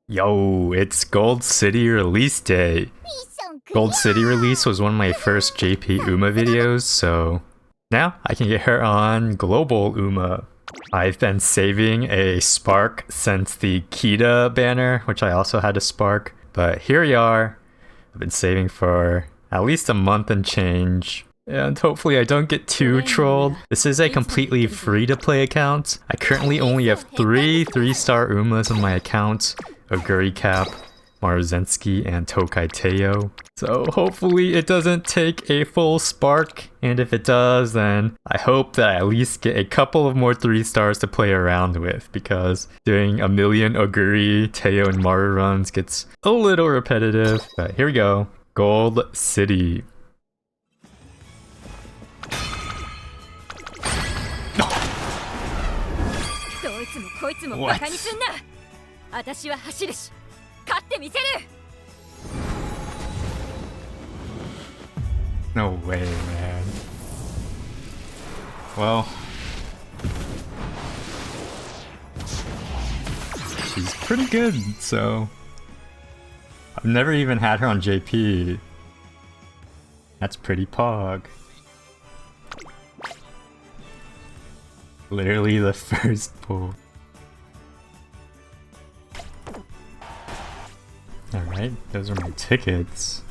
Yo, it's Gold City release day. Gold City release was one of my first JP Uma videos, so now I can get her on Global Uma. I've been saving a spark since the Kita banner, which I also had a spark, but here we are. I've been saving for at least a month and change. And hopefully I don't get too trolled. This is a completely free-to-play account. I currently only have 3-star Umas on my account. Oguri Cap, Maruzensky, and Tokai Teo. So hopefully it doesn't take a full spark, and if it does, then I hope that I at least get a couple of more 3 stars to play around with, because doing a million Oguri, Teo, and Maru runs gets a little repetitive. But here we go. Gold City. What? No way, man. Well, she's pretty good, so I've never even had her on JP. That's pretty pog. Literally the first pull. Alright, those are my tickets.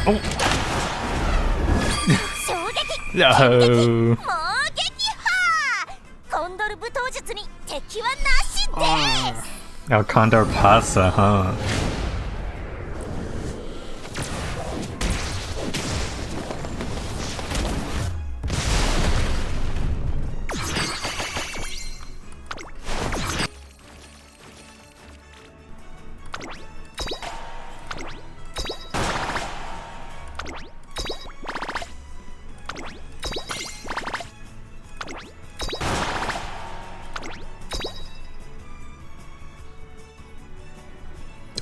Oh! No! Oh, Condor Pasa, huh?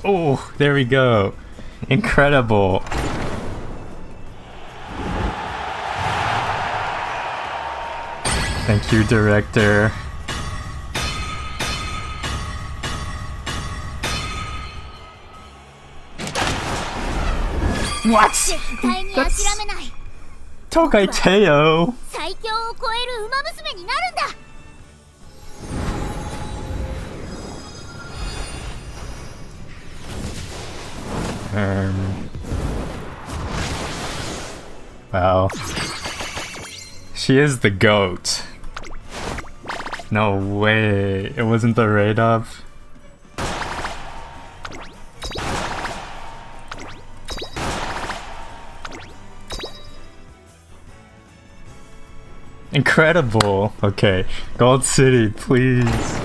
Oh, there we go. Incredible. Thank you, director. What? That's Tokai Teo. Wow. She is the GOAT. No way. It wasn't the raid up. Incredible. Okay. Gold City, please.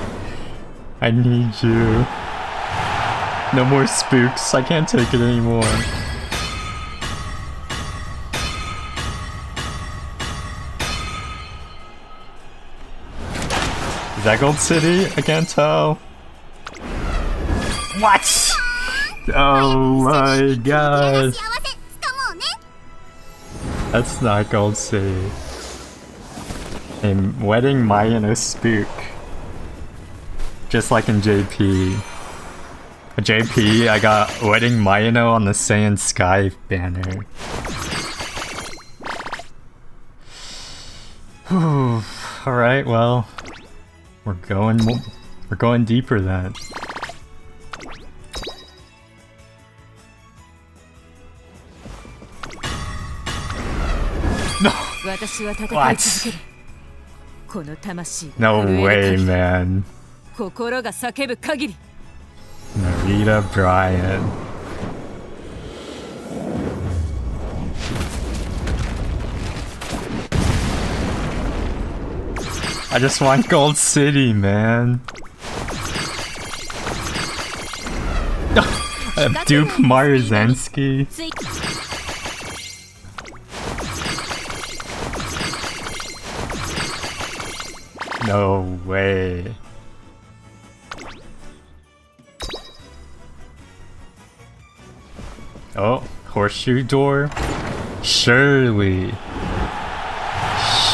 I need you. No more spooks. I can't take it anymore. Is that Gold City? I can't tell. What? Oh my gosh. That's not Gold City. A wedding Mayano spook. Just like in JP. JP, I got Wedding Mayano on the Saiyan Sky banner. Alright, well, we're going deeper then. No! What? No way, man. Narita Bryan. I just want Gold City, man. Dupe Maruzensky. No way. Oh, horseshoe door? Surely.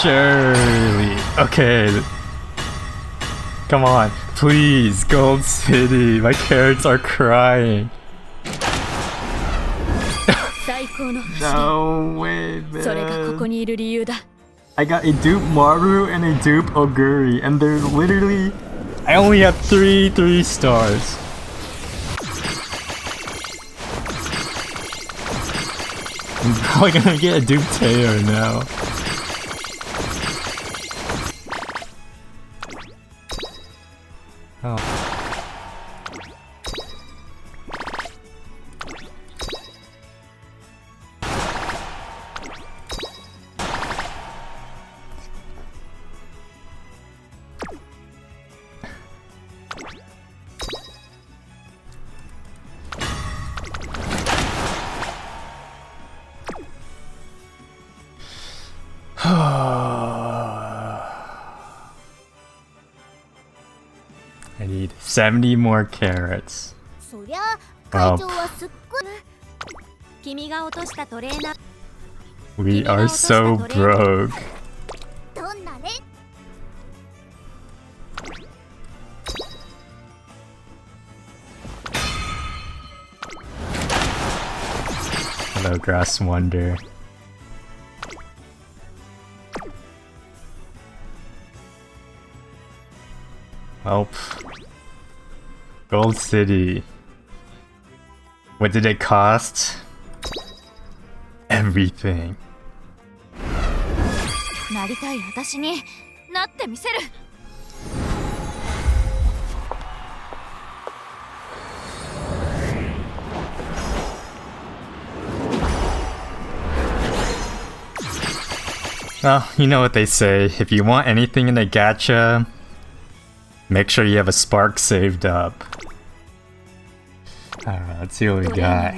Surely. Okay. Come on. Please, Gold City. My carrots are crying. No way, man. I got a dupe Maru and a dupe Oguri, and they're literally... I only have 3 stars. I'm probably gonna get a dupe Teo now. Oh. I need 70 more carrots. Well, we are so broke. Hello, Grass Wonder. Help. Gold City. What did it cost? Everything. Well, you know what they say, if you want anything in a gacha, make sure you have a spark saved up. Alright, let's see what we got.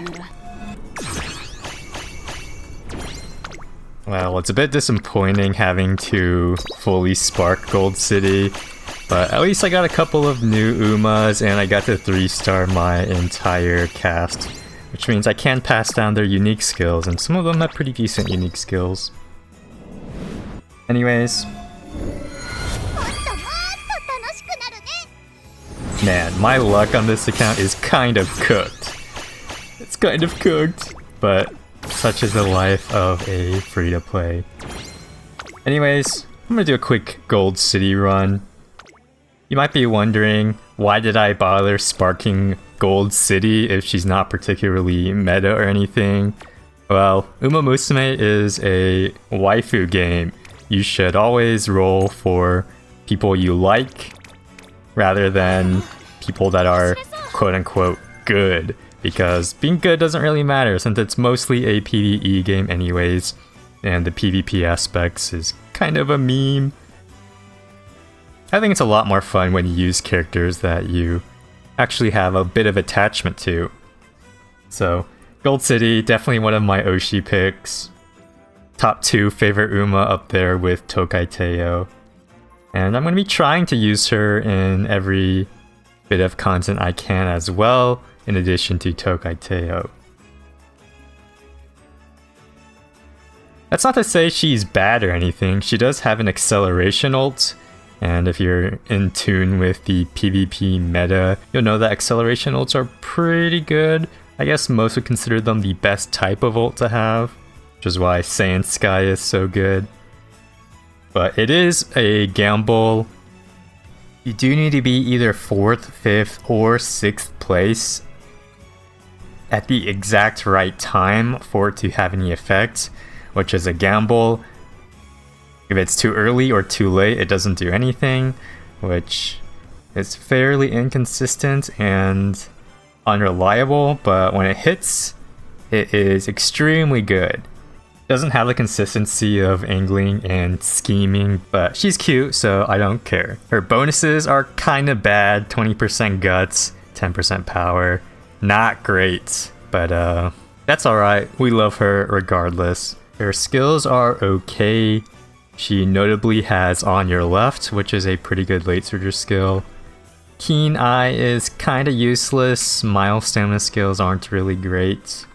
Well, it's a bit disappointing having to fully spark Gold City, but at least I got a couple of new Umas and I got to 3-star my entire cast, which means I can pass down their unique skills, and some of them have pretty decent unique skills. Anyways. Man, my luck on this account is kind of cooked. It's kind of cooked, but such is the life of a free-to-play. Anyways, I'm gonna do a quick Gold City run. You might be wondering, why did I bother sparking Gold City if she's not particularly meta or anything? Well, Uma Musume is a waifu game. You should always roll for people you like, rather than people that are quote-unquote good, because being good doesn't really matter since it's mostly a PvE game anyways, and the PvP aspects is kind of a meme. I think it's a lot more fun when you use characters that you actually have a bit of attachment to. So, Gold City, definitely one of my Oshi picks. Top 2 favorite Uma up there with Tokai Teo. And I'm going to be trying to use her in every bit of content I can as well, in addition to Tokai Teo. That's not to say she's bad or anything, she does have an acceleration ult, and if you're in tune with the PvP meta, you'll know that acceleration ults are pretty good. I guess most would consider them the best type of ult to have, which is why Saiyan Sky is so good. But it is a gamble. You do need to be either 4th, 5th, or 6th place at the exact right time for it to have any effect, which is a gamble. If it's too early or too late, it doesn't do anything, which is fairly inconsistent and unreliable, but when it hits, it is extremely good. Doesn't have the consistency of angling and scheming, but she's cute, so I don't care. Her bonuses are kinda bad, 20% guts, 10% power. Not great, but that's alright. We love her regardless. Her skills are okay. She notably has On Your Left, which is a pretty good late surger skill. Keen Eye is kinda useless. Mile stamina skills aren't really great.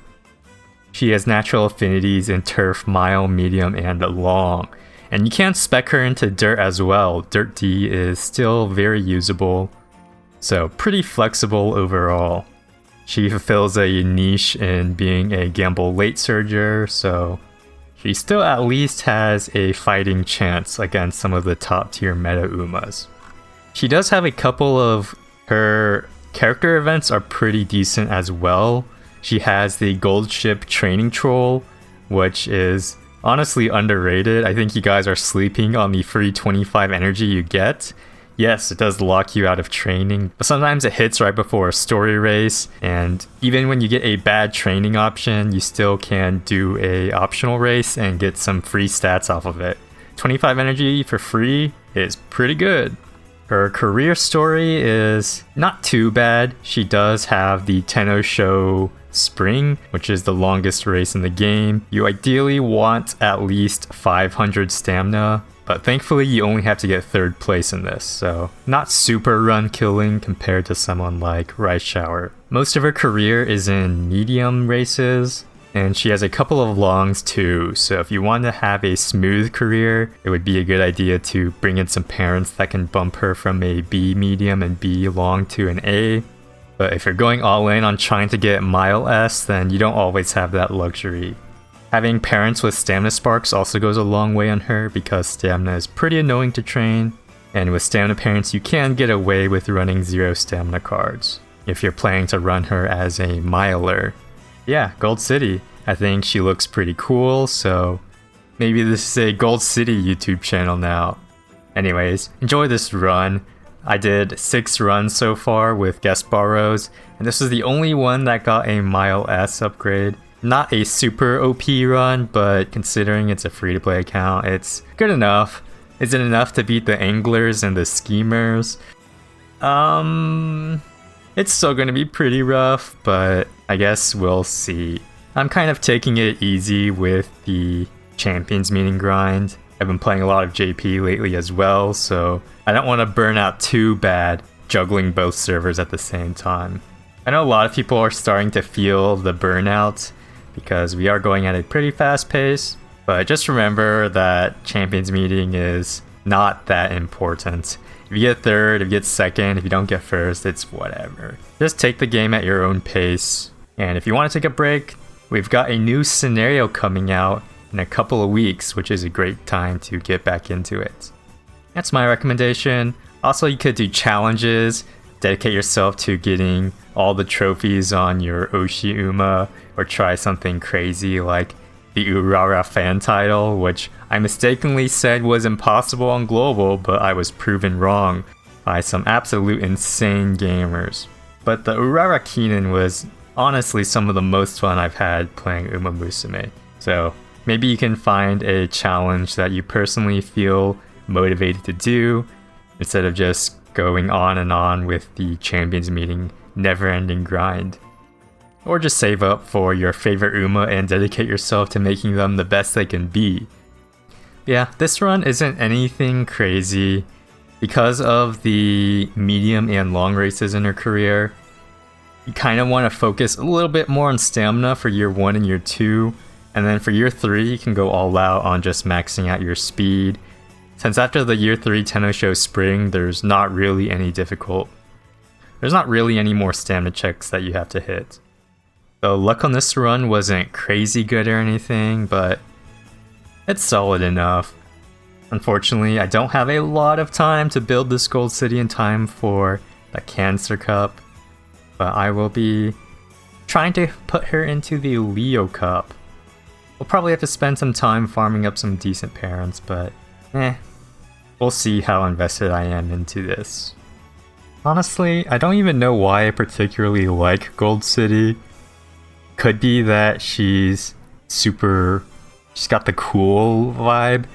She has natural affinities in turf, mile, medium, and long. And you can spec her into dirt as well. Dirt D is still very usable, so pretty flexible overall. She fulfills a niche in being a gamble late surger, so she still at least has a fighting chance against some of the top tier meta Umas. She does have a couple of her character events are pretty decent as well. She has the Gold Ship Training Troll, which is honestly underrated. I think you guys are sleeping on the free 25 energy you get. Yes, it does lock you out of training, but sometimes it hits right before a story race, and even when you get a bad training option, you still can do a optional race and get some free stats off of it. 25 energy for free is pretty good. Her career story is not too bad. She does have the Tenno Show Spring, which is the longest race in the game. You ideally want at least 500 stamina, but thankfully you only have to get 3rd place in this, so not super run killing compared to someone like Rice Shower. Most of her career is in medium races, and she has a couple of longs too, so if you want to have a smooth career, it would be a good idea to bring in some parents that can bump her from a B medium and B long to an A. But if you're going all in on trying to get Mile S, then you don't always have that luxury. Having parents with stamina sparks also goes a long way on her because stamina is pretty annoying to train, and with stamina parents you can get away with running 0 stamina cards if you're planning to run her as a miler. Yeah, Gold City. I think she looks pretty cool, so maybe this is a Gold City YouTube channel now. Anyways, enjoy this run. I did 6 runs so far with guest borrows, and this was the only one that got a Mile S upgrade. Not a super OP run, but considering it's a free-to-play account, it's good enough. Is it enough to beat the anglers and the schemers? It's still gonna be pretty rough, but I guess we'll see. I'm kind of taking it easy with the Champions Meeting grind. I've been playing a lot of JP lately as well, so I don't want to burn out too bad juggling both servers at the same time. I know a lot of people are starting to feel the burnout because we are going at a pretty fast pace, but just remember that Champions Meeting is not that important. If you get 3rd, if you get 2nd, if you don't get 1st, it's whatever. Just take the game at your own pace, and if you want to take a break, we've got a new scenario coming out in a couple of weeks, which is a great time to get back into it. That's my recommendation. Also, you could do challenges, dedicate yourself to getting all the trophies on your Oshi Uma, or try something crazy like the Urara fan title, which I mistakenly said was impossible on global, but I was proven wrong by some absolute insane gamers. But the Urara Kinen was honestly some of the most fun I've had playing Uma Musume. So maybe you can find a challenge that you personally feel motivated to do instead of just going on and on with the Champions Meeting never-ending grind. Or just save up for your favorite Uma and dedicate yourself to making them the best they can be. Yeah, this run isn't anything crazy. Because of the medium and long races in her career, you kind of want to focus a little bit more on stamina for year 1 and year 2, and then for year 3 you can go all out on just maxing out your speed. Since after the year 3 Tenno Show Spring, there's not really any more stamina checks that you have to hit. The luck on this run wasn't crazy good or anything, but it's solid enough. Unfortunately, I don't have a lot of time to build this Gold City in time for the Cancer Cup, but I will be trying to put her into the Leo Cup. We'll probably have to spend some time farming up some decent parents, but we'll see how invested I am into this. Honestly, I don't even know why I particularly like Gold City. Could be that she's got the cool vibe,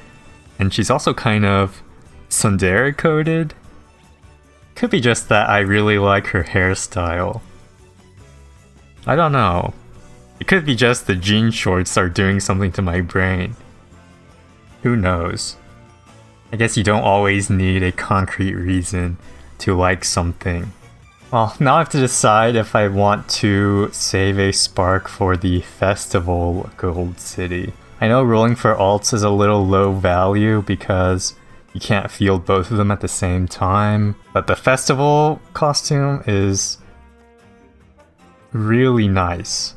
and she's also kind of tsundere coded. Could be just that I really like her hairstyle. I don't know. It could be just the jean shorts are doing something to my brain. Who knows? I guess you don't always need a concrete reason to like something. Well, now I have to decide if I want to save a spark for the Festival Gold City. I know rolling for alts is a little low value because you can't field both of them at the same time, but the Festival costume is really nice.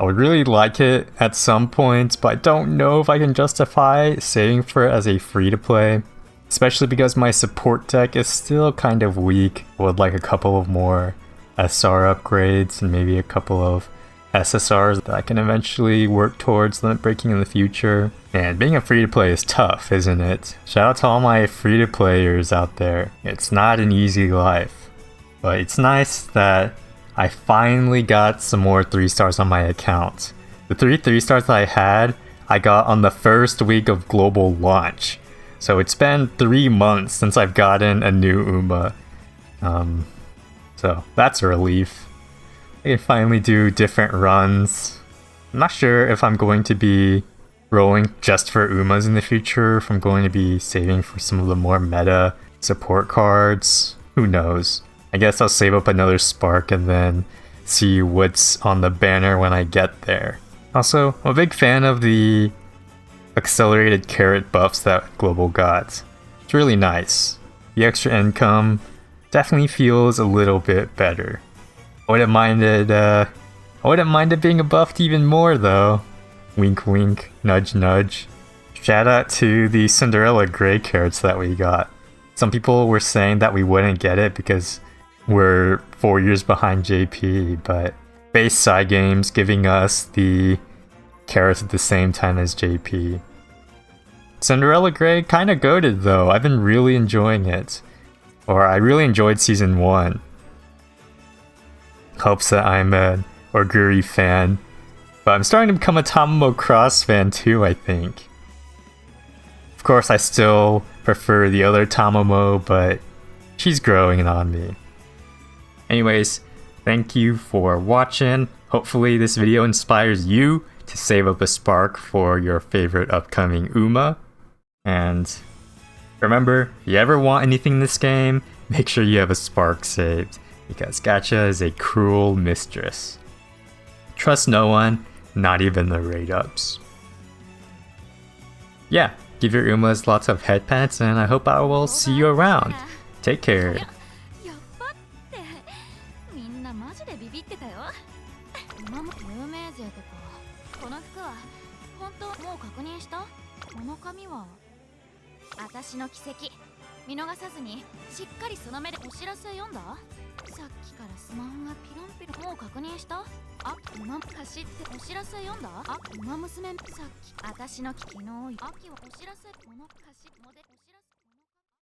I would really like it at some point, but I don't know if I can justify saving for it as a free-to-play. Especially because my support deck is still kind of weak. I would like a couple of more SR upgrades and maybe a couple of SSRs that I can eventually work towards limit breaking in the future. And being a free-to-play is tough, isn't it? Shout out to all my free-to-players out there. It's not an easy life. But it's nice that I finally got some more 3 stars on my account. The 3 stars that I had, I got on the first week of global launch. So it's been 3 months since I've gotten a new Uma. So that's a relief. I can finally do different runs. I'm not sure if I'm going to be rolling just for Umas in the future, if I'm going to be saving for some of the more meta support cards. Who knows? I guess I'll save up another spark and then see what's on the banner when I get there. Also, I'm a big fan of the accelerated carrot buffs that Global got. It's really nice. The extra income definitely feels a little bit better. I wouldn't mind it being buffed even more though. Wink wink, nudge nudge. Shout out to the Cinderella Grey carrots that we got. Some people were saying that we wouldn't get it because we're 4 years behind JP, but base side games giving us the carrots at the same time as JP. Cinderella Grey kinda goated though, I've been really enjoying it. Or I really enjoyed season 1. Hopes that I'm an Orguri fan. But I'm starting to become a Tamamo Cross fan too, I think. Of course I still prefer the other Tamamo, but she's growing on me. Anyways, thank you for watching. Hopefully this video inspires you to save up a spark for your favorite upcoming Uma. And remember, if you ever want anything in this game, make sure you have a spark saved, because gacha is a cruel mistress. Trust no one, not even the raid-ups. Yeah, give your Umas lots of head pats, and I hope I will see you around. Take care. 私の奇跡見逃さずにしっかりその目でお知らせ読んだ。さっきからスマホがピロンピロン。もう確認した？あ、馬走ってお知らせ読んだ？あ、馬娘さっき私の昨日秋をお知らせこの歌詞もで